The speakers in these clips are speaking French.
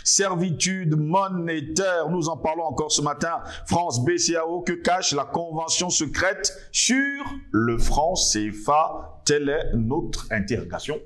Servitude monétaire, nous en parlons encore ce matin. France BCEAO, que cache la convention secrète sur le franc CFA? Telle est notre interrogation.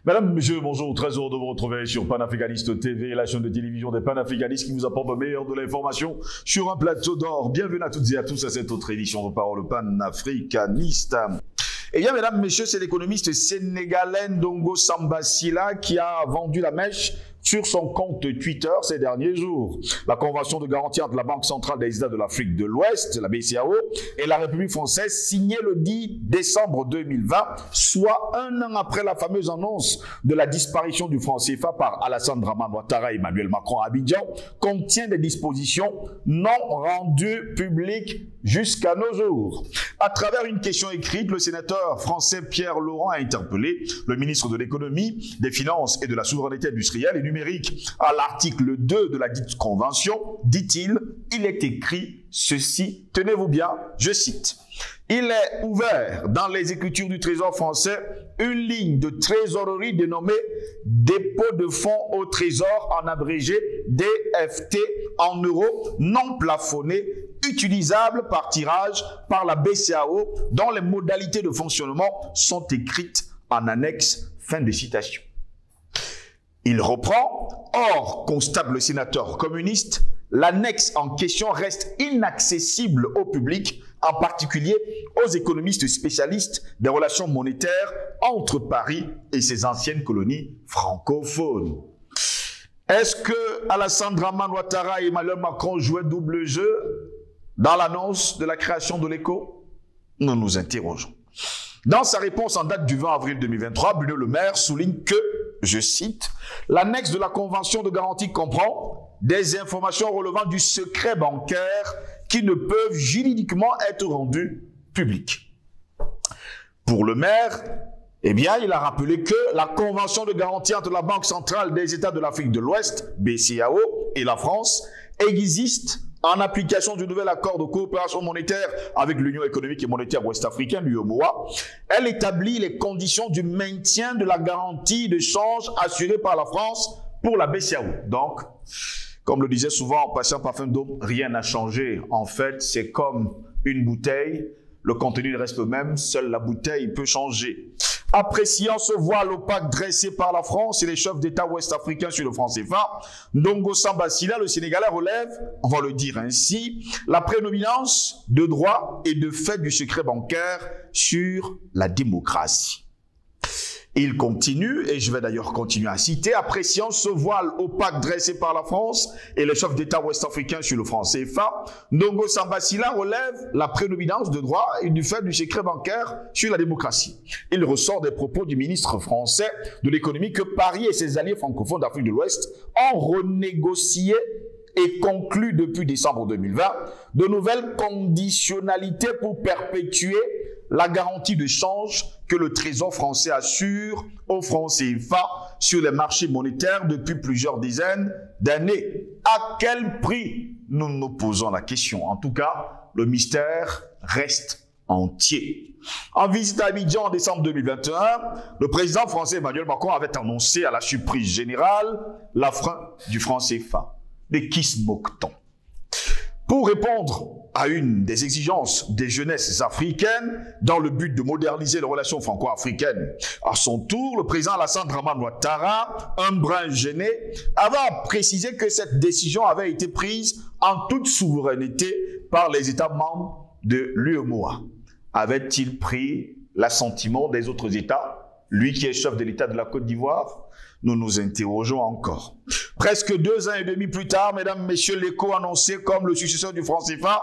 Mesdames, Messieurs, bonjour, très heureux de vous retrouver sur Panafricaniste TV, la chaîne de télévision des panafricanistes qui vous apporte le meilleur de l'information sur un plateau d'or. Bienvenue à toutes et à tous à cette autre édition de Parole panafricaniste. Eh bien, mesdames, messieurs, c'est l'économiste sénégalais Ndongo Samba Sylla qui a vendu la mèche sur son compte Twitter ces derniers jours. La convention de garantie entre la Banque centrale des États de l'Afrique de l'Ouest, la BCEAO, et la République française, signée le 10 décembre 2020, soit un an après la fameuse annonce de la disparition du franc CFA par Alassane Dramane Ouattara et Emmanuel Macron à Abidjan, contient des dispositions non rendues publiques jusqu'à nos jours. À travers une question écrite, le sénateur français Pierre Laurent a interpellé le ministre de l'économie, des finances et de la souveraineté industrielle et numérique. À l'article 2 de la dite convention, dit-il, il est écrit ceci, tenez-vous bien, je cite. Il est ouvert dans les écritures du Trésor français une ligne de trésorerie dénommée dépôt de fonds au Trésor, en abrégé DFT en euros non plafonnés, utilisable par tirage par la BCEAO, dont les modalités de fonctionnement sont écrites en annexe. Fin de citation. Il reprend, or, constate le sénateur communiste, l'annexe en question reste inaccessible au public, en particulier aux économistes spécialistes des relations monétaires entre Paris et ses anciennes colonies francophones. Est-ce que Alassane Dramane Ouattara et Emmanuel Macron jouaient double jeu dans l'annonce de la création de l'ECO? Nous nous interrogeons. Dans sa réponse en date du 20 avril 2023, Bruno Le Maire souligne que, je cite, l'annexe de la convention de garantie comprend des informations relevant du secret bancaire qui ne peuvent juridiquement être rendues publiques. Pour Le Maire, eh bien, il a rappelé que la convention de garantie entre la Banque centrale des États de l'Afrique de l'Ouest, BCEAO, et la France existe en application du nouvel accord de coopération monétaire avec l'Union économique et monétaire ouest-africaine, l'UEMOA. Elle établit les conditions du maintien de la garantie de change assurée par la France pour la BCEAO. Donc, comme le disait souvent Patient Parfum d'Homme, rien n'a changé. En fait, c'est comme une bouteille, le contenu reste le même, seule la bouteille peut changer. Appréciant ce voile opaque dressé par la France et les chefs d'État ouest-africains sur le franc CFA, Ndongo Samba Sylla, le Sénégalais, relève, on va le dire ainsi, la prédominance de droit et de fait du secret bancaire sur la démocratie. Il continue, et je vais d'ailleurs continuer à citer, appréciant ce voile opaque dressé par la France et les chefs d'État ouest-africains sur le franc CFA, Ndongo Samba Sylla relève la prédominance de droit et du fait du secret bancaire sur la démocratie. Il ressort des propos du ministre français de l'économie que Paris et ses alliés francophones d'Afrique de l'Ouest ont renégocié et conclu depuis décembre 2020 de nouvelles conditionnalités pour perpétuer la garantie de change que le Trésor français assure au franc CFA sur les marchés monétaires depuis plusieurs dizaines d'années. À quel prix? Nous nous posons la question. En tout cas, le mystère reste entier. En visite à Abidjan en décembre 2021, le président français Emmanuel Macron avait annoncé à la surprise générale la fin du franc CFA. De qui se moque-t-on? Pour répondre à une des exigences des jeunesses africaines dans le but de moderniser les relations franco-africaines, à son tour, le président Alassane Dramane Ouattara, un brin gêné, avait précisé que cette décision avait été prise en toute souveraineté par les États membres de l'UEMOA. Avait-il pris l'assentiment des autres États, lui qui est chef de l'État de la Côte d'Ivoire? Nous nous interrogeons encore. Presque 2 ans et demi plus tard, mesdames, messieurs, l'ECO annoncé comme le successeur du franc CFA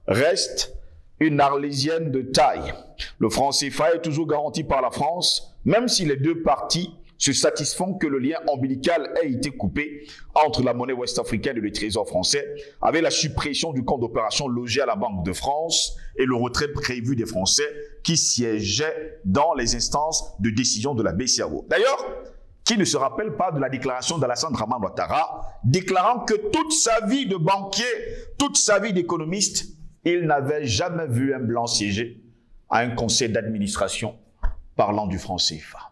reste une arlésienne de taille. Le franc CFA est toujours garanti par la France, même si les deux parties se satisfont que le lien ombilical ait été coupé entre la monnaie ouest-africaine et le trésor français, avec la suppression du compte d'opération logé à la Banque de France et le retrait prévu des Français qui siégeaient dans les instances de décision de la BCEAO. D'ailleurs, qui ne se rappelle pas de la déclaration d'Alassane Dramane Ouattara, déclarant que toute sa vie de banquier, toute sa vie d'économiste, il n'avait jamais vu un blanc siéger à un conseil d'administration parlant du franc CFA.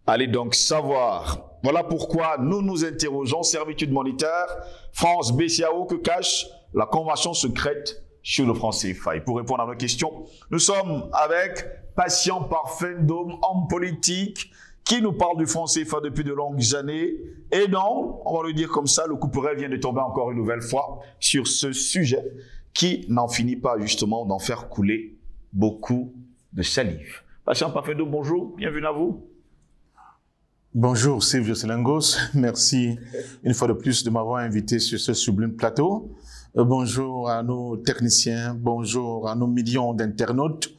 Allez donc savoir. Voilà pourquoi nous nous interrogeons, servitude monétaire, France, BCAO, que cache la convention secrète sur le franc CFA. Et pour répondre à nos questions, nous sommes avec Patient Parfendum, homme politique, qui nous parle du franc CFA depuis de longues années. Et non, on va le dire comme ça, le couperet vient de tomber encore une nouvelle fois sur ce sujet qui n'en finit pas justement d'en faire couler beaucoup de salive. Patient Parfendum, bonjour, bienvenue à vous. Bonjour Silvio Selengos, merci une fois de plus de m'avoir invité sur ce sublime plateau. Bonjour à nos techniciens, bonjour à nos millions d'internautes.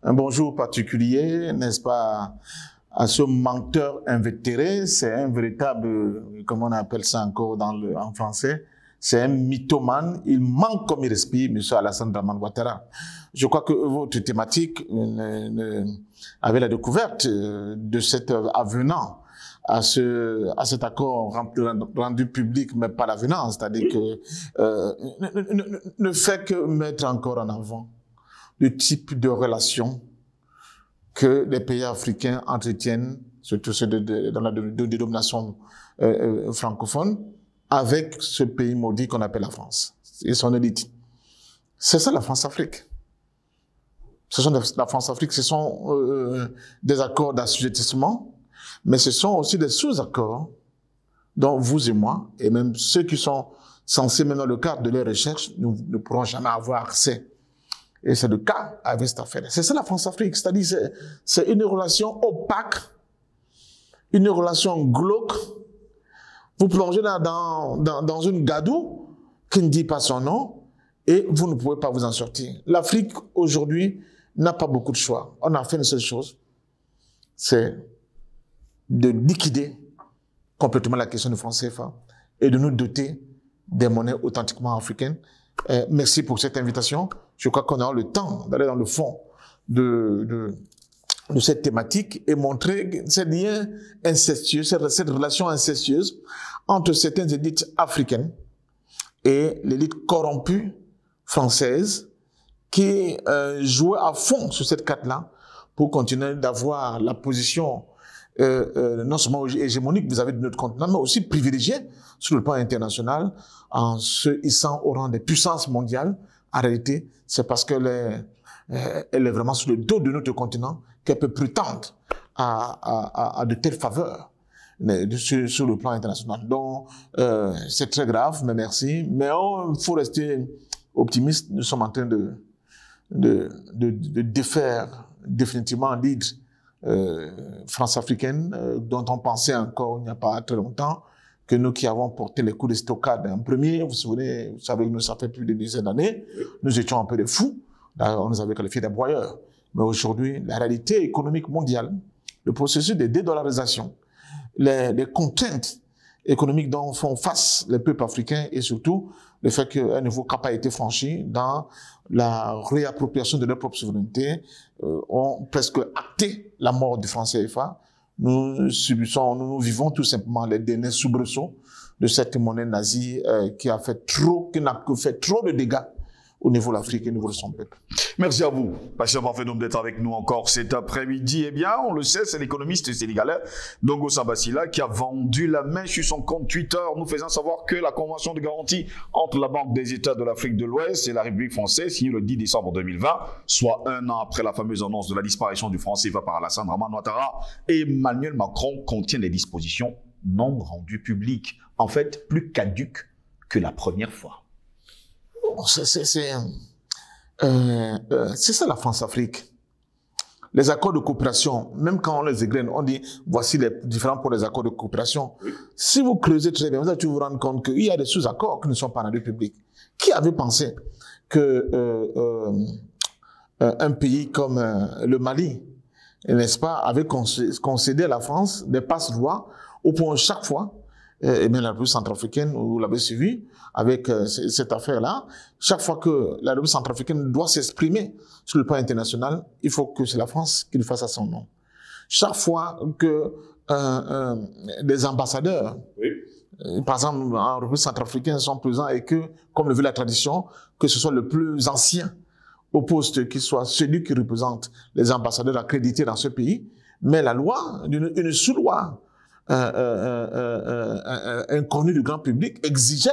Un bonjour particulier, n'est-ce pas, à ce menteur invétéré. C'est un véritable, comment on appelle ça encore en français, c'est un mythomane. Il manque comme il respire, M. Alassane Dramane Ouattara. Je crois que votre thématique avait la découverte de cet avenant à cet accord rendu public, mais pas l'avenant, c'est-à-dire que ne fait que mettre encore en avant le type de relation que les pays africains entretiennent, surtout ceux dans la dénomination francophone, avec ce pays maudit qu'on appelle la France et son élite. C'est ça la France-Afrique. La France-Afrique, ce sont des accords d'assujettissement, mais ce sont aussi des sous-accords dont vous et moi, et même ceux qui sont censés, même dans le cadre de leurs recherches, nous ne pourrons jamais avoir accès. Et c'est le cas avec cette affaire. C'est ça la France-Afrique, c'est-à-dire c'est une relation opaque, une relation glauque. Vous plongez là dans une gadoue qui ne dit pas son nom et vous ne pouvez pas vous en sortir. L'Afrique, aujourd'hui, n'a pas beaucoup de choix. On a fait une seule chose, c'est de liquider complètement la question du franc CFA et de nous doter des monnaies authentiquement africaines. Merci pour cette invitation. Je crois qu'on a le temps d'aller dans le fond de cette thématique et montrer ces liens incestueux, cette relation incestueuse entre certaines élites africaines et l'élite corrompue française qui jouait à fond sur cette carte-là pour continuer d'avoir la position non seulement hégémonique vis-à-vis de notre continent, mais aussi privilégiée sur le plan international en se hissant au rang des puissances mondiales. En réalité, c'est parce qu'elle est vraiment sur le dos de notre continent qu'elle peut prétendre à de telles faveurs sur le plan international. Donc, c'est très grave, mais merci. Mais il faut rester optimiste. Nous sommes en train de défaire définitivement l'hydre France-africaine dont on pensait encore il n'y a pas très longtemps que nous qui avons porté les coups de stockade en premier, vous savez que nous, ça fait plus de dizaines d'années, nous étions un peu des fous, on nous avait qualifiés des broyeurs. Mais aujourd'hui, la réalité économique mondiale, le processus de dédollarisation, les contraintes économiques dont font face les peuples africains et surtout le fait qu'un nouveau cap a été franchi dans la réappropriation de leur propre souveraineté, ont presque acté la mort du franc CFA. Nous vivons tout simplement les derniers soubresauts de cette monnaie nazie qui n'a que fait trop de dégâts au niveau de l'Afrique et au niveau de son peuple. Merci à vous, Patient Parfendum, d'être avec nous encore cet après-midi. Eh bien, on le sait, c'est l'économiste sénégalais Ndongo Sabasila qui a vendu la main sur son compte Twitter, nous faisant savoir que la convention de garantie entre la Banque des États de l'Afrique de l'Ouest et la République française, signée le 10 décembre 2020, soit un an après la fameuse annonce de la disparition du franc CFA par Alassane Dramane Ouattara et Emmanuel Macron, contient des dispositions non rendues publiques, en fait plus caduques que la première fois. C'est ça la France-Afrique. Les accords de coopération, même quand on les égrène, on dit voici les différents pour les accords de coopération. Si vous creusez très bien, vous allez vous rendre compte qu'il y a des sous-accords qui ne sont pas rendus publics. Qui avait pensé que un pays comme le Mali, n'est-ce pas, avait concédé à la France des passe-droits au point chaque fois, et bien la République centrafricaine, vous l'avez suivi, avec cette affaire-là, chaque fois que la République centrafricaine doit s'exprimer sur le plan international, il faut que c'est la France qui le fasse à son nom. Chaque fois que des ambassadeurs. Oui. Par exemple, en République centrafricaine, sont présents et que, comme le veut la tradition, que ce soit le plus ancien au poste qui soit celui qui représente les ambassadeurs accrédités dans ce pays. Mais la loi, une sous-loi inconnue du grand public, exigeait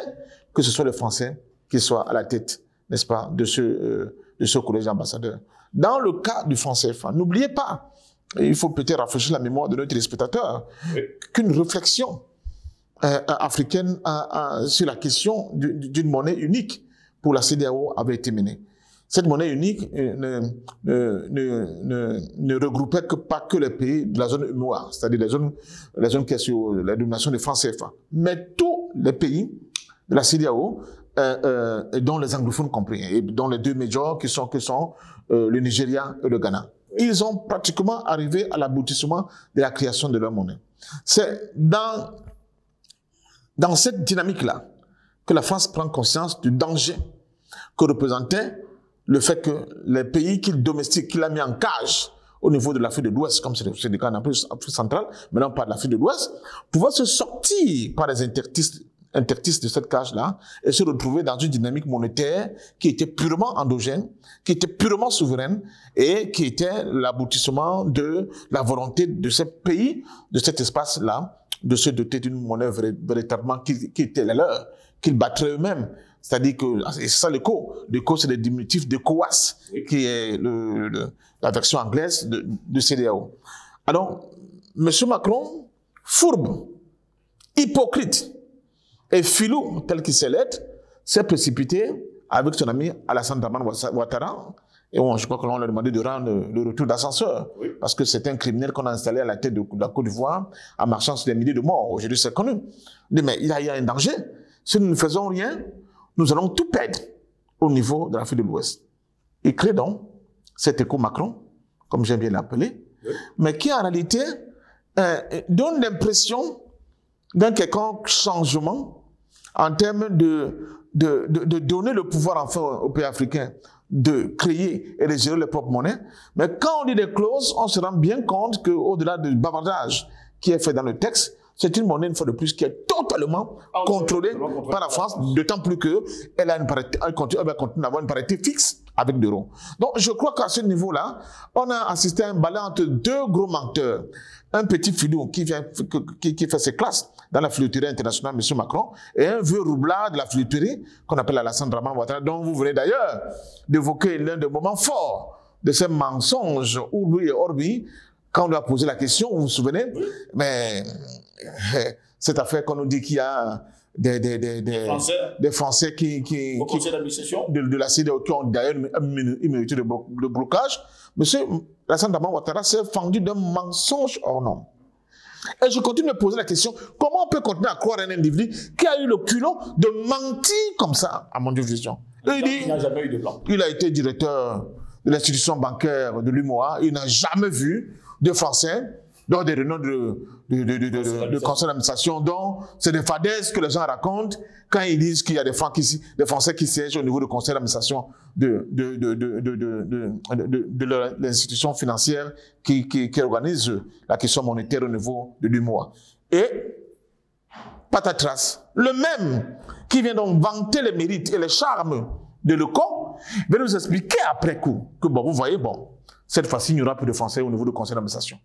que ce soit les Français qui soient à la tête, n'est-ce pas, de ce collège d'ambassadeurs. Dans le cas du franc CFA, n'oubliez pas, il faut peut-être rafraîchir la mémoire de nos téléspectateurs, qu'une réflexion africaine sur la question d'une monnaie unique pour la CEDEAO avait été menée. Cette monnaie unique ne regroupait pas que les pays de la zone UMOA, c'est-à-dire la zone qui est sur la domination des francs CFA, mais tous les pays de la CEDEAO, dont les anglophones compris, et dont les deux majors qui sont le Nigeria et le Ghana. Ils ont pratiquement arrivé à l'aboutissement de la création de leur monnaie. C'est dans cette dynamique-là que la France prend conscience du danger que représentait le fait que les pays qu'il domestique, qu'il a mis en cage au niveau de l'Afrique de l'Ouest, comme c'est le cas en Afrique centrale, mais non pas de l'Afrique de l'Ouest, pouvaient se sortir par les interstices de cette cage-là et se retrouver dans une dynamique monétaire qui était purement endogène, qui était purement souveraine et qui était l'aboutissement de la volonté de ces pays, de cet espace-là, de se doter d'une monnaie véritablement qui était la leur, qu'ils battraient eux-mêmes. C'est-à-dire que, c'est ça l'ECO. L'ECO, c'est le diminutif de COAS, qui est la version anglaise de CEDEAO. Alors, M. Macron, fourbe, hypocrite et filou, tel qu'il sait l'être, s'est précipité avec son ami Alassane Dramane Ouattara. Et bon, je crois que l'on lui a demandé de rendre le retour d'ascenseur, parce que c'est un criminel qu'on a installé à la tête de la Côte d'Ivoire en marchant sur des milliers de morts. Aujourd'hui, c'est connu. Mais il y a un danger. Si nous ne faisons rien, nous allons tout perdre au niveau de l'Afrique de l'Ouest. Il crée donc cet éco-Macron, comme j'aime bien l'appeler, mais qui en réalité donne l'impression d'un quelconque changement en termes de donner le pouvoir enfin aux pays africains de créer et de gérer leurs propres monnaies. Mais quand on dit des clauses, on se rend bien compte qu'au-delà du bavardage qui est fait dans le texte, c'est une monnaie, une fois de plus, qui est totalement contrôlée par la France, d'autant plus qu'elle va continuer à avoir une parité fixe avec l'euro. Donc, je crois qu'à ce niveau-là, on a assisté à un balai entre deux gros menteurs. Un petit filou qui fait ses classes dans la filouterie internationale, M. Macron, et un vieux roublard de la filouterie qu'on appelle Alassane Dramane Ouattara, dont vous venez d'ailleurs d'évoquer l'un des moments forts de ces mensonges, Urbi et Orbi, quand on lui a posé la question, vous vous souvenez, mais cette affaire qu'on nous dit qu'il y a des Français qui au conseil d'administration de la CEDEAO qui ont d'ailleurs une minorité de blocage. Monsieur Alassane Dramane Ouattara s'est fendu d'un mensonge hors norme. Et je continue de me poser la question, comment on peut continuer à croire un individu qui a eu le culot de mentir comme ça à mon division? Il n'a jamais eu de blanc. Il a été directeur de l'institution bancaire de l'UMOA, il n'a jamais vu de Français dans des réunions de conseil d'administration, dont c'est des fadaises que les gens racontent quand ils disent qu'il y a des Français qui siègent au niveau du conseil d'administration de l'institution financière qui organise la question monétaire au niveau de l'UMOA. Et patatras, le même qui vient donc vanter les mérites et les charmes de l'ECO, va nous expliquer après coup que bon, vous voyez, bon, cette fois-ci, il n'y aura plus de Français au niveau du conseil d'administration.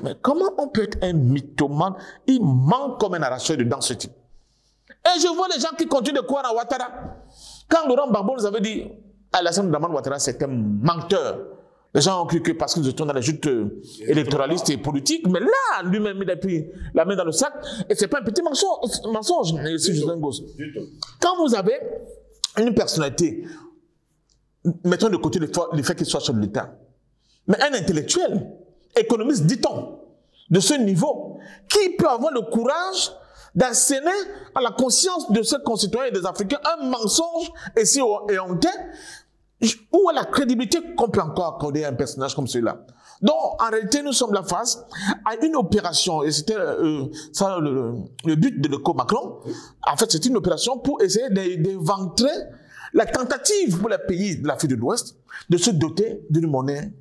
Mais comment on peut être un mythomane? Il manque comme un arracheur dedans ce type. Et je vois les gens qui continuent de croire à Ouattara. Quand Laurent Gbagbo nous avait dit Alassane Dramane Ouattara, c'est un menteur. Les gens ont cru que parce qu'ils étaient dans la lutte électoraliste et politique, mais là, lui-même, il a pris la main dans le sac. Et c'est pas un petit mensonge, Quand vous avez une personnalité, mettons de côté le fait qu'il soit sur l'État, mais un intellectuel, économiste, dit-on, de ce niveau, qui peut avoir le courage d'asséner à la conscience de ses concitoyens et des Africains un mensonge et honté, où est la crédibilité qu'on peut encore accorder à un personnage comme celui-là? Donc, en réalité, nous sommes là face à une opération, et c'était ça le but de l'ECO Macron. En fait, c'est une opération pour essayer d'éventrer la tentative pour les pays de l'Afrique de l'Ouest de se doter d'une monnaie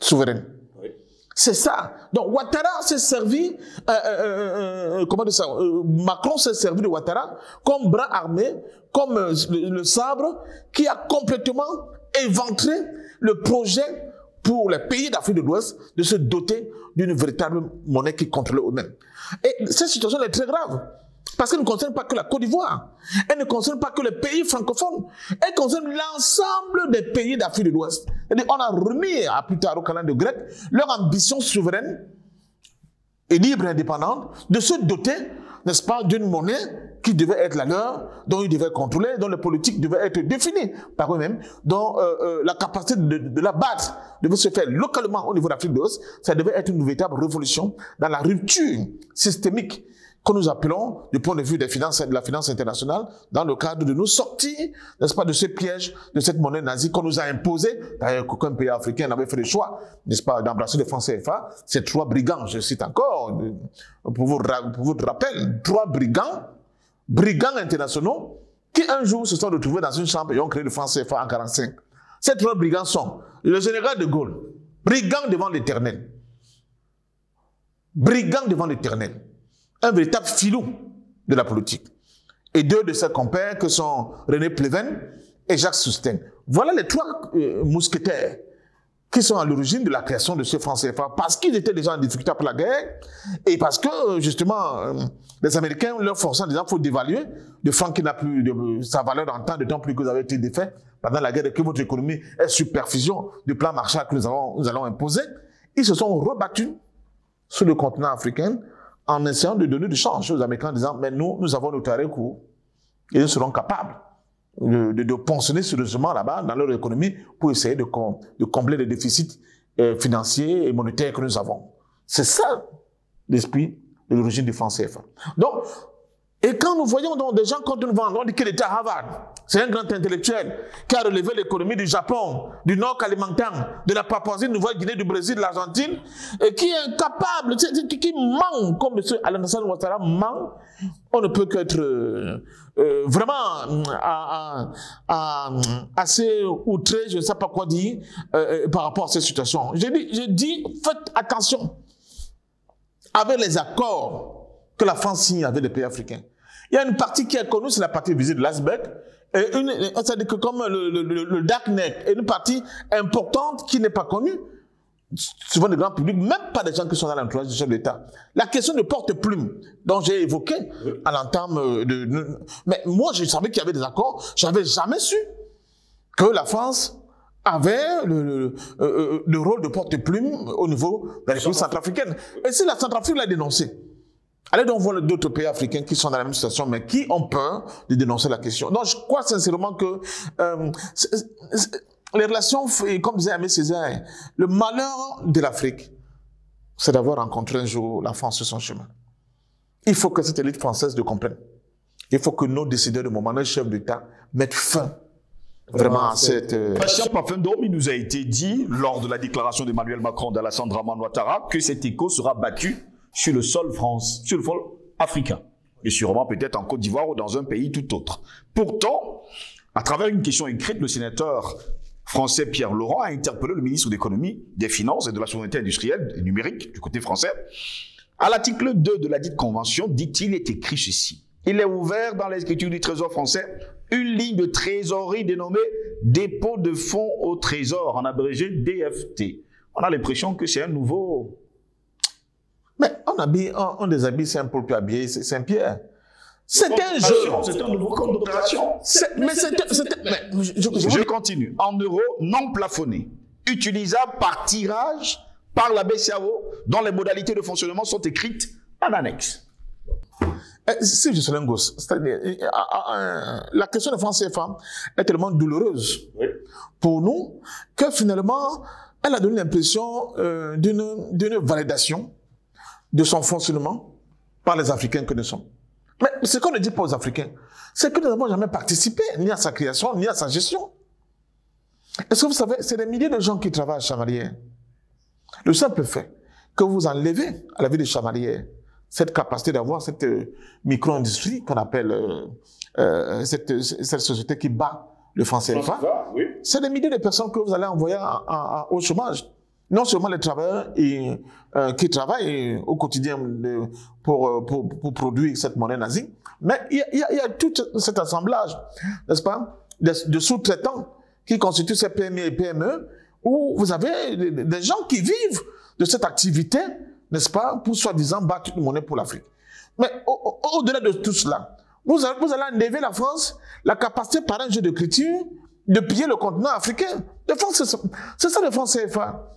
souveraine. Oui. C'est ça. Donc Ouattara s'est servi, comment dire ça, Macron s'est servi de Ouattara comme bras armé, comme le sabre qui a complètement éventré le projet pour les pays d'Afrique de l'Ouest de se doter d'une véritable monnaie qui contrôle eux-mêmes. Et cette situation est très grave. Parce qu'elle ne concerne pas que la Côte d'Ivoire, elle ne concerne pas que les pays francophones, elle concerne l'ensemble des pays d'Afrique de l'Ouest. On a remis à plus tard au canal de Grec leur ambition souveraine et libre et indépendante de se doter, n'est-ce pas, d'une monnaie qui devait être la leur, dont ils devaient contrôler, dont les politiques devaient être définies par eux-mêmes, dont la capacité de la battre devait se faire localement au niveau d'Afrique de l'Ouest. Ça devait être une véritable révolution dans la rupture systémique que nous appelons, du point de vue des finances, de la finance internationale, dans le cadre de nous sortir, n'est-ce pas, de ce piège, de cette monnaie nazie qu'on nous a imposée. D'ailleurs, aucun pays africain n'avait fait le choix, n'est-ce pas, d'embrasser le franc CFA. Ces 3 brigands, je cite encore, pour vous rappeler, 3 brigands internationaux, qui un jour se sont retrouvés dans une chambre et ont créé le franc CFA en 1945. Ces 3 brigands sont le général de Gaulle, brigand devant l'Éternel. Brigand devant l'Éternel. Un véritable filou de la politique. Et 2 de ses compères que sont René Pleven et Jacques Soustine. Voilà les 3 mousquetaires qui sont à l'origine de la création de ce franc CFA parce qu'ils étaient déjà en difficulté après la guerre et parce que justement les Américains leur forçant en disant qu'il faut dévaluer le franc qui n'a plus sa valeur dans le temps, d'autant plus que vous avez été défait pendant la guerre et que votre économie est sous perfusion du plan Marshall que nous allons imposer. Ils se sont rebattus sur le continent africain en essayant de donner du change aux Américains en disant, mais nous avons nos tarifs courts et nous serons capables de pensionner sérieusement là-bas dans leur économie pour essayer de combler les déficits financiers et monétaires que nous avons. C'est ça l'esprit de l'origine du franc CFA. Donc, et quand nous voyons donc des gens contre nous vendre, on dit qu'il était à Harvard. C'est un grand intellectuel qui a relevé l'économie du Japon, du Nord Kalimantan, de la Papouasie-Nouvelle-Guinée, du Brésil, de l'Argentine, et qui est incapable, qui ment, comme M. Alassane Ouattara ment. On ne peut qu'être vraiment assez outré, je ne sais pas quoi dire, par rapport à cette situation. Je dis, faites attention avec les accords que la France signe avec les pays africains. Il y a une partie qui est connue, c'est la partie visible de l'iceberg. C'est-à-dire que comme le darknet est une partie importante qui n'est pas connue, souvent des grands publics, même pas des gens qui sont dans l'entourage du chef de l'État. La question de porte-plume, dont j'ai évoqué à l'entame mais moi, je savais qu'il y avait des accords, je n'avais jamais su que la France avait le rôle de porte-plume au niveau de la République centrafricaine. Et si la Centrafrique l'a dénoncé, allez donc voir d'autres pays africains qui sont dans la même situation, mais qui ont peur de dénoncer la question. Donc, je crois sincèrement que les relations, comme disait Aimé Césaire, le malheur de l'Afrique, c'est d'avoir rencontré un jour la France sur son chemin. Il faut que cette élite française le comprenne. Il faut que nos décideurs de moment, nos chefs d'État, mettent fin vraiment à cette... Christian Pafendom, il nous a été dit, lors de la déclaration d'Emmanuel Macron d'Alassane Dramane Ouattara, que cet écho sera battu sur le sol sur le sol africain. Et sûrement peut-être en Côte d'Ivoire ou dans un pays tout autre. Pourtant, à travers une question écrite, le sénateur français Pierre Laurent a interpellé le ministre de l'économie, des finances et de la souveraineté industrielle et numérique du côté français. À l'article 2 de la dite convention, dit-il, est écrit ceci. Il est ouvert dans l'écriture du Trésor français une ligne de trésorerie dénommée dépôt de fonds au Trésor, en abrégé DFT. On a l'impression que c'est un nouveau... Mais on déshabille Saint-Paul puis habiller Saint-Pierre. C'est un jeu. C'est un nouveau compte d'opération. Je continue. En euros non plafonnés, utilisables par tirage par la BCAO, dont les modalités de fonctionnement sont écrites en annexe. Si je suis un gosse, la question de France CFA est tellement douloureuse pour nous que finalement, elle a donné l'impression d'une validation de son fonctionnement par les Africains que nous sommes. Mais ce qu'on ne dit pas aux Africains, c'est que nous n'avons jamais participé ni à sa création, ni à sa gestion. Est-ce que vous savez, c'est des milliers de gens qui travaillent à Chamalières. Le simple fait que vous enlevez à la ville de Chamalières cette capacité d'avoir cette micro-industrie qu'on appelle cette société qui bat le franc CFA, c'est des milliers de personnes que vous allez envoyer au chômage. non seulement les travailleurs qui travaillent au quotidien pour produire cette monnaie nazie, mais il y a tout cet assemblage, n'est-ce pas, de sous-traitants qui constituent ces PME et PME, où vous avez des gens qui vivent de cette activité, n'est-ce pas, pour soi-disant battre une monnaie pour l'Afrique. Mais au-delà de tout cela, vous allez enlever la France la capacité par un jeu d'écriture de piller le continent africain. C'est ça le franc CFA.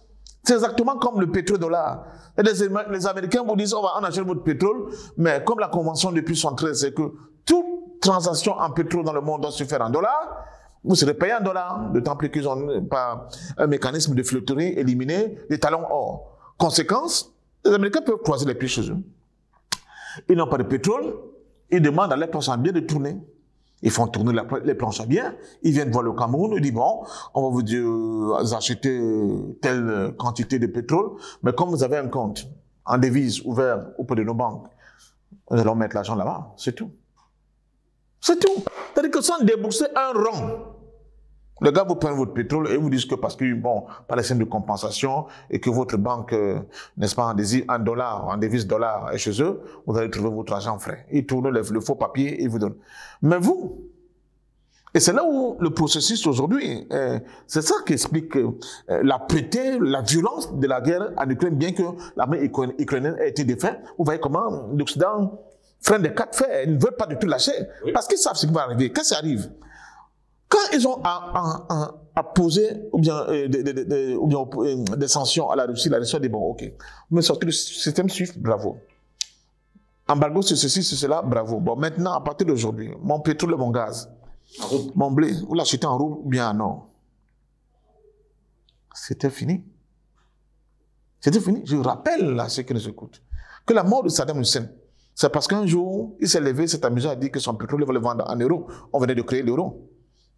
C'est exactement comme le pétrodollar. Les Américains vous disent on achète votre pétrole, mais comme la convention depuis 1973, c'est que toute transaction en pétrole dans le monde doit se faire en dollars, vous serez payé en dollars, d'autant plus qu'ils ont par un mécanisme de flotterie éliminé les talons or. Conséquence, les Américains peuvent croiser les pieds chez eux. Ils n'ont pas de pétrole, ils demandent à leurs planches à billets de tourner. Ils font tourner les planches à billets, ils viennent voir le Cameroun, ils disent bon, on va vous acheter telle quantité de pétrole, mais comme vous avez un compte en devise ouvert auprès de nos banques, nous allons mettre l'argent là-bas, c'est tout. C'est tout. C'est-à-dire que sans débourser un rond, les gars vous prennent votre pétrole et vous disent que parce que, bon, pas les scènes de compensation et que votre banque, n'est-ce pas, en dollars, en devise dollars est chez eux, vous allez trouver votre argent frais. Ils tournent le faux papier et ils vous donnent. Mais vous, et c'est là où le processus aujourd'hui, c'est ça qui explique la pété, la violence de la guerre en Ukraine, bien que l'armée ukrainienne ait été défaite. Vous voyez comment l'Occident freine des quatre fers, ils ne veulent pas du tout lâcher, oui. Parce qu'ils savent ce qui va arriver. Quand ça arrive, quand ils ont à poser ou bien des sanctions à la Russie dit bon, ok, vous me sortez le système SWIFT, bravo. Embargo sur ceci, sur cela, bravo. Bon, maintenant, à partir d'aujourd'hui, mon pétrole et mon gaz, mon blé, vous l'achetez en rouble ou bien en or. C'était fini. C'était fini. Je rappelle à ceux qui nous écoutent que la mort de Saddam Hussein, c'est parce qu'un jour, il s'est levé, s'est amusé à dire que son pétrole, il va le vendre en euros. On venait de créer l'euro.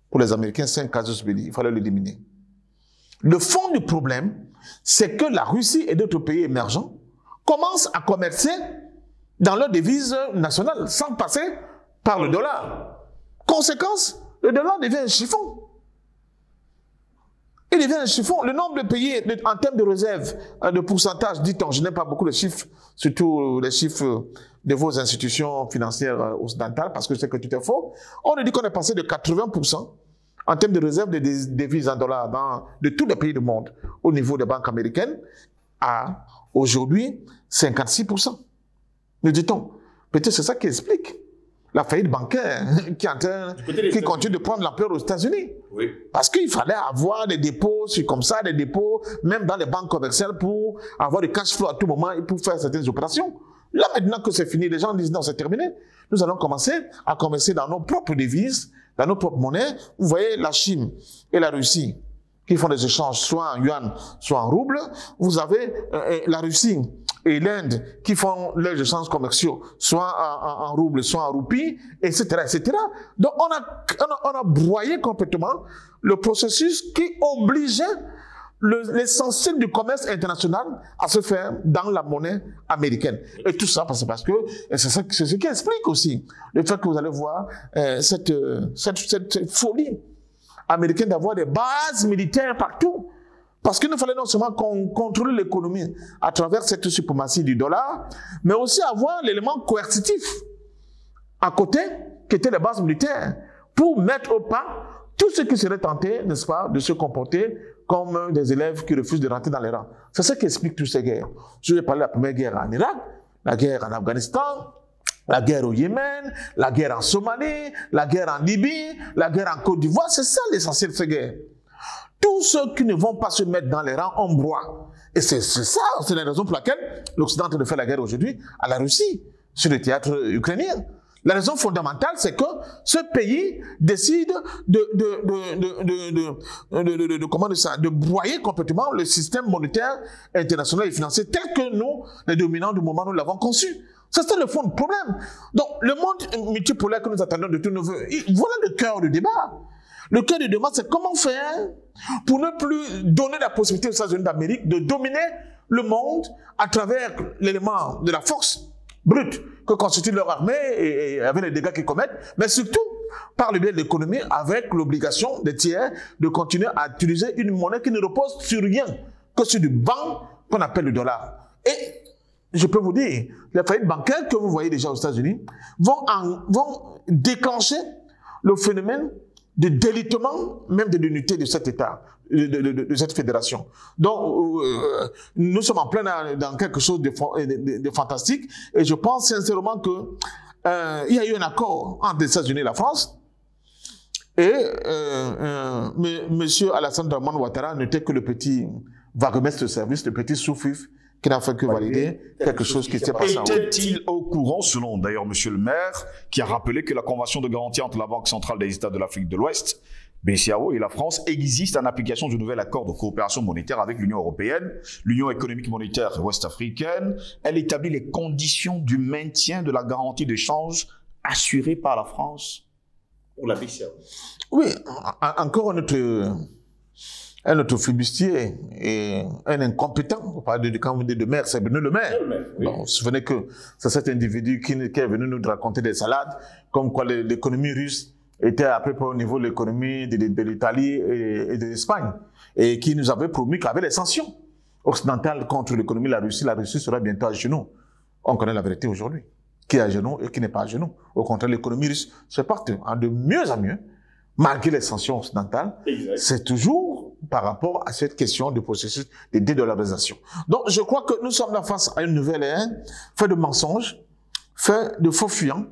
Pour les Américains, c'est un casus belli. Il fallait l'éliminer. Le fond du problème, c'est que la Russie et d'autres pays émergents commencent à commercer dans leur devise nationale, sans passer par le dollar. Conséquence, le dollar devient un chiffon. Il devient un chiffon. Le nombre de pays, en termes de réserve, de pourcentage, dit-on, je n'aime pas beaucoup les chiffres, surtout les chiffres de vos institutions financières occidentales, parce que je sais que tout est faux. On nous dit qu'on est passé de 80% en termes de réserve de devises en dollars de tous les pays du monde, au niveau des banques américaines, à aujourd'hui 56%. Nous dit-on. Peut-être c'est ça qui explique la faillite bancaire qui continue de prendre l'ampleur aux États-Unis. Oui. Parce qu'il fallait avoir des dépôts, comme ça, des dépôts, même dans les banques commerciales, pour avoir du cash flow à tout moment et pour faire certaines opérations. Là, maintenant que c'est fini, les gens disent non, c'est terminé. Nous allons commencer à commercer dans nos propres devises, dans nos propres monnaies. Vous voyez la Chine et la Russie qui font des échanges soit en yuan, soit en rouble. Vous avez la Russie et l'Inde qui font leurs échanges commerciaux, soit en rouble, soit en roupie, etc., etc. Donc, on a broyé complètement le processus qui obligeait l'essentiel du commerce international à se faire dans la monnaie américaine. Et tout ça, c'est parce que c'est ce qui explique aussi le fait que vous allez voir cette folie américaine d'avoir des bases militaires partout. Parce qu'il nous fallait non seulement contrôler l'économie à travers cette suprématie du dollar, mais aussi avoir l'élément coercitif à côté, qui était les bases militaires, pour mettre au pas tous ceux qui seraient tentés, n'est-ce pas, de se comporter comme des élèves qui refusent de rentrer dans les rangs. C'est ça qui explique toutes ces guerres. Je vais parler de la première guerre en Irak, la guerre en Afghanistan, la guerre au Yémen, la guerre en Somalie, la guerre en Libye, la guerre en Côte d'Ivoire. C'est ça l'essentiel de ces guerres. Tous ceux qui ne vont pas se mettre dans les rangs en broie. Et c'est ça, c'est la raison pour laquelle l'Occident est en train de faire la guerre aujourd'hui à la Russie, sur le théâtre ukrainien. La raison fondamentale, c'est que ce pays décide de broyer complètement le système monétaire international et financier tel que nous, les dominants du moment, nous l'avons conçu. C'est ça le fond du problème. Donc, le monde multipolaire que nous attendons de tous nos voeux, voilà le cœur du débat. Le cœur du débat, c'est comment faire pour ne plus donner la possibilité aux États-Unis d'Amérique de dominer le monde à travers l'élément de la force brute que constitue leur armée et avec les dégâts qu'ils commettent, mais surtout par le biais de l'économie avec l'obligation des tiers de continuer à utiliser une monnaie qui ne repose sur rien que sur du banc qu'on appelle le dollar. Et je peux vous dire, les faillites bancaires que vous voyez déjà aux États-Unis vont déclencher le phénomène de délitement même de l'unité de cet État, de cette fédération. Donc, nous sommes en plein dans quelque chose de fantastique et je pense sincèrement que il y a eu un accord entre les États-Unis et la France et M. Alassane Dramane Ouattara n'était que le petit vaguemestre de service, le petit sous-fif qui n'a fait que valider quelque chose qui s'est passé en haut. Était-il au courant, selon d'ailleurs M. le maire, qui a rappelé que la convention de garantie entre la Banque centrale des États de l'Afrique de l'Ouest, BCAO, et la France existe en application du nouvel accord de coopération monétaire avec l'Union européenne, l'Union économique monétaire ouest-africaine? Elle établit les conditions du maintien de la garantie d'échange assurée par la France pour la BCAO. Oui, encore un autre flibustier et un incompétent. On parle quand vous dites de maire, c'est Bruno Le Maire. Oui. Bon, vous vous souvenez que c'est cet individu qui est venu nous raconter des salades, comme quoi l'économie russe était à peu près au niveau de l'économie de l'Italie et de l'Espagne, et qui nous avait promis qu'avec les sanctions occidentales contre l'économie de la Russie sera bientôt à genoux. On connaît la vérité aujourd'hui. Qui est à genoux et qui n'est pas à genoux. Au contraire, l'économie russe se porte de mieux en mieux, malgré les sanctions occidentales. C'est toujours par rapport à cette question du processus de dédollarisation. Donc, je crois que nous sommes là face à une nouvelle ère, fait de mensonges, fait de faux fuyants,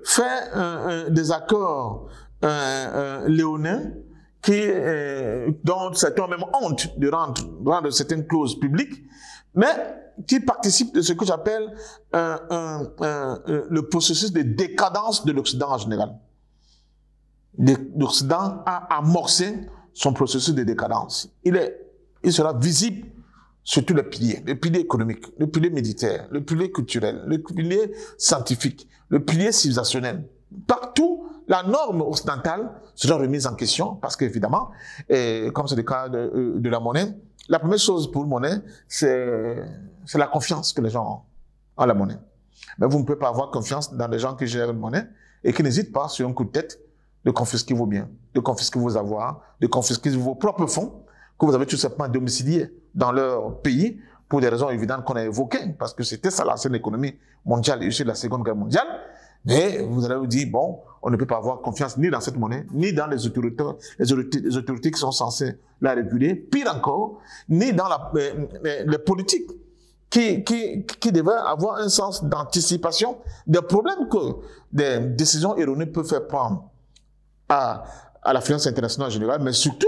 fait des accords léonins dont certains ont même honte de rendre certaines clauses publiques, mais qui participent de ce que j'appelle le processus de décadence de l'Occident en général. L'Occident a amorcé son processus de décadence. Il sera visible sur tous les piliers. Le pilier économique, le pilier militaire, le pilier culturel, le pilier scientifique, le pilier civilisationnel. Partout, la norme occidentale sera remise en question parce qu'évidemment, comme c'est le cas de la monnaie, la première chose pour une monnaie, c'est la confiance que les gens ont en la monnaie. Mais vous ne pouvez pas avoir confiance dans les gens qui gèrent une monnaie et qui n'hésitent pas, sur un coup de tête, de confisquer vos biens, de confisquer vos avoirs, de confisquer vos propres fonds que vous avez tout simplement domiciliés dans leur pays pour des raisons évidentes qu'on a évoquées, parce que c'était ça l'ancienne économie mondiale issue de la Seconde Guerre mondiale. Mais vous allez vous dire, bon, on ne peut pas avoir confiance ni dans cette monnaie, ni dans les autorités qui sont censées la réguler, pire encore, ni dans les politiques qui devaient avoir un sens d'anticipation des problèmes que des décisions erronées peuvent faire prendre à la finance internationale en général, mais surtout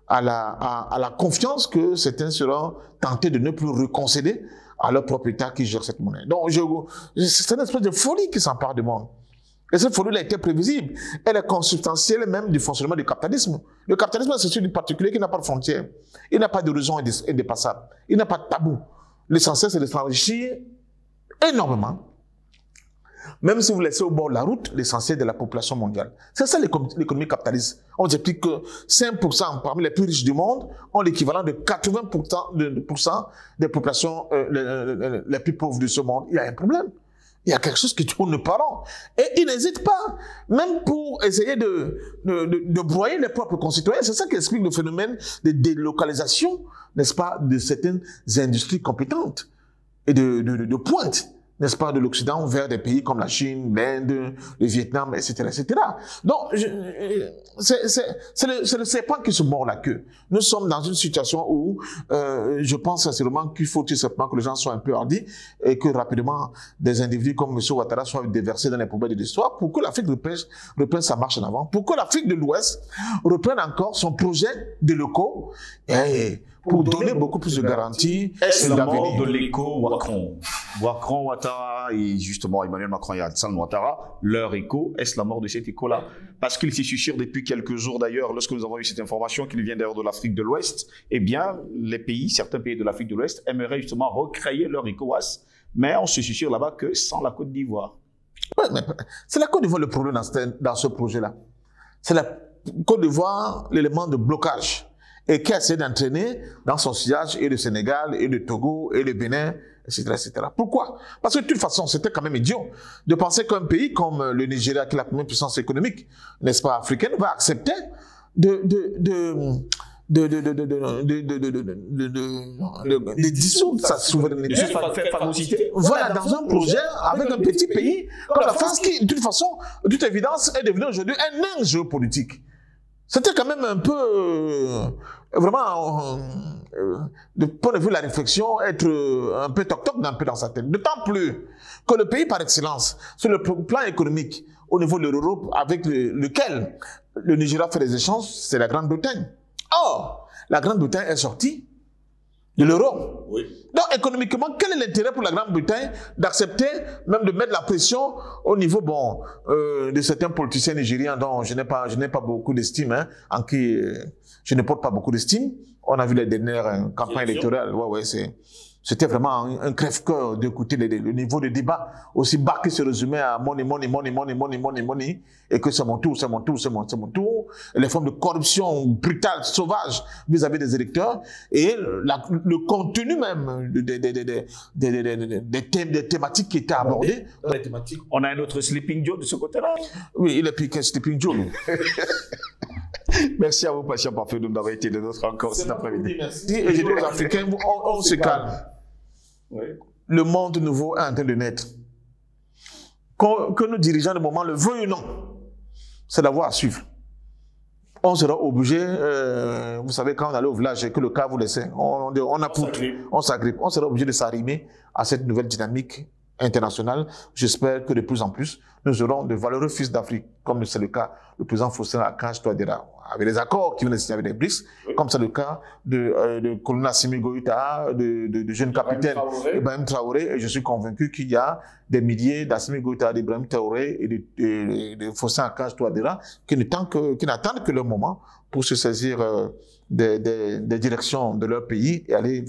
à la confiance que certains seront tentés de ne plus reconcéder à leur propre État qui gère cette monnaie. Donc, c'est une espèce de folie qui s'empare du monde. Et cette folie-là était prévisible. Elle est consubstantielle même du fonctionnement du capitalisme. Le capitalisme, c'est celui du particulier qui n'a pas de frontières. Il n'a pas d'horizon indépassable. Il n'a pas de tabou. L'essentiel, c'est de s'enrichir énormément. Même si vous laissez au bord de la route l'essentiel de la population mondiale. C'est ça l'économie capitaliste. On explique que 5% parmi les plus riches du monde ont l'équivalent de 80% des populations les plus pauvres de ce monde. Il y a un problème. Il y a quelque chose qui tourne pas rond. Et ils n'hésitent pas, même pour essayer de broyer les propres concitoyens. C'est ça qui explique le phénomène de délocalisation, n'est-ce pas, de certaines industries compétentes et de pointe, n'est-ce pas, de l'Occident vers des pays comme la Chine, l'Inde, le Vietnam, etc., etc. Donc, c'est le serpent qui se mord la queue. Nous sommes dans une situation où je pense sincèrement qu'il faut tout simplement que les gens soient un peu hardis et que rapidement des individus comme M. Ouattara soient déversés dans les poubelles de l'histoire pour que l'Afrique reprenne sa marche en avant, pour que l'Afrique de l'Ouest reprenne encore son projet de locaux et pour donner beaucoup plus de garanties. Est-ce la mort de l'écho Ouattara, Ouattara et justement Emmanuel Macron et Alassane Ouattara, leur écho, est-ce la mort de cet écho-là? Parce qu'il s'est susurré depuis quelques jours d'ailleurs, lorsque nous avons eu cette information qu'il vient d'ailleurs de l'Afrique de l'Ouest, eh bien, certains pays de l'Afrique de l'Ouest aimeraient justement recréer leur ECOWAS, mais on se susurre là-bas que sans la Côte d'Ivoire. Ouais, mais c'est la Côte d'Ivoire le problème dans ce projet-là. C'est la Côte d'Ivoire l'élément de blocage et qui a essayé d'entraîner dans son sillage et le Sénégal, et le Togo, et le Bénin, etc., etc. Pourquoi? Parce que de toute façon, c'était quand même idiot de penser qu'un pays comme le Nigeria, qui est la première puissance économique, n'est-ce pas, africaine, va accepter de de dissoudre sa souveraineté. Voilà, dans un projet avec un petit pays comme la France qui, de toute façon, de toute évidence, est devenu aujourd'hui un nain géopolitique. C'était quand même un peu, vraiment, de point de vue de la réflexion, être un peu toc-toc un peu dans sa tête. D'autant plus que le pays par excellence, sur le plan économique, au niveau de l'Europe, avec lequel le Nigeria fait des échanges, c'est la Grande-Bretagne. Or, la Grande-Bretagne est sortie de l'euro. Oui. Donc, économiquement, quel est l'intérêt pour la Grande-Bretagne d'accepter, même de mettre la pression au niveau, de certains politiciens nigériens dont je n'ai pas beaucoup d'estime, hein, en qui je ne porte pas beaucoup d'estime. On a vu les dernières campagnes électorales. C'était vraiment un crève-cœur d'écouter le niveau de débat aussi bas qui se résumait à money, et que c'est mon tour. Et les formes de corruption brutale, sauvage vis-à-vis des électeurs et le contenu même des thématiques qui étaient abordées. On a un autre Sleeping Joe de ce côté-là. Oui, il est plus qu'un Sleeping Joe. Merci à vous, patient parfait, de nous avoir été de notre encore cet après-midi. Merci. Et je dis aux Africains, on se calme. Oui. Le monde nouveau est en train de naître. Que nos dirigeants de moment le veuillent ou non, c'est la voie à suivre. On sera obligé, vous savez, quand on allait au village et que le cas vous laissait, on s'agrippe. On sera obligé de s'arrimer à cette nouvelle dynamique internationale. J'espère que de plus en plus, nous aurons de valeureux fils d'Afrique, comme c'est le cas du président Faustin Archange Touadéra, avec les accords qui viennent de signer avec les BRICS, oui. Comme c'est le cas de colonel Assimi Goïta, de jeune capitaine Ibrahim Traoré, et je suis convaincu qu'il y a des milliers d'Assimi Goïta, d'Ibrahim Traoré et de Faustin Archange Touadéra qui n'attendent que le moment pour se saisir des directions de leur pays et aller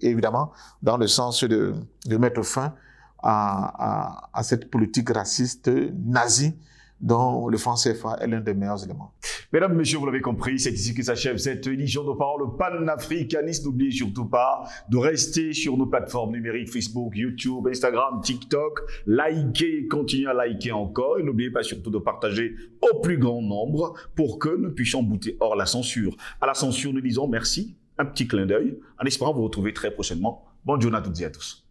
évidemment dans le sens de mettre fin à cette politique raciste nazie dont le franc CFA est l'un des meilleurs éléments. Mesdames, Messieurs, vous l'avez compris, c'est ici que s'achève cette édition de Parole panafricaniste. N'oubliez surtout pas de rester sur nos plateformes numériques Facebook, YouTube, Instagram, TikTok. Likez, continuez à liker encore. Et n'oubliez pas surtout de partager au plus grand nombre pour que nous puissions bouter hors la censure. À la censure, nous disons merci, un petit clin d'œil, en espérant vous retrouver très prochainement. Bonne journée à toutes et à tous.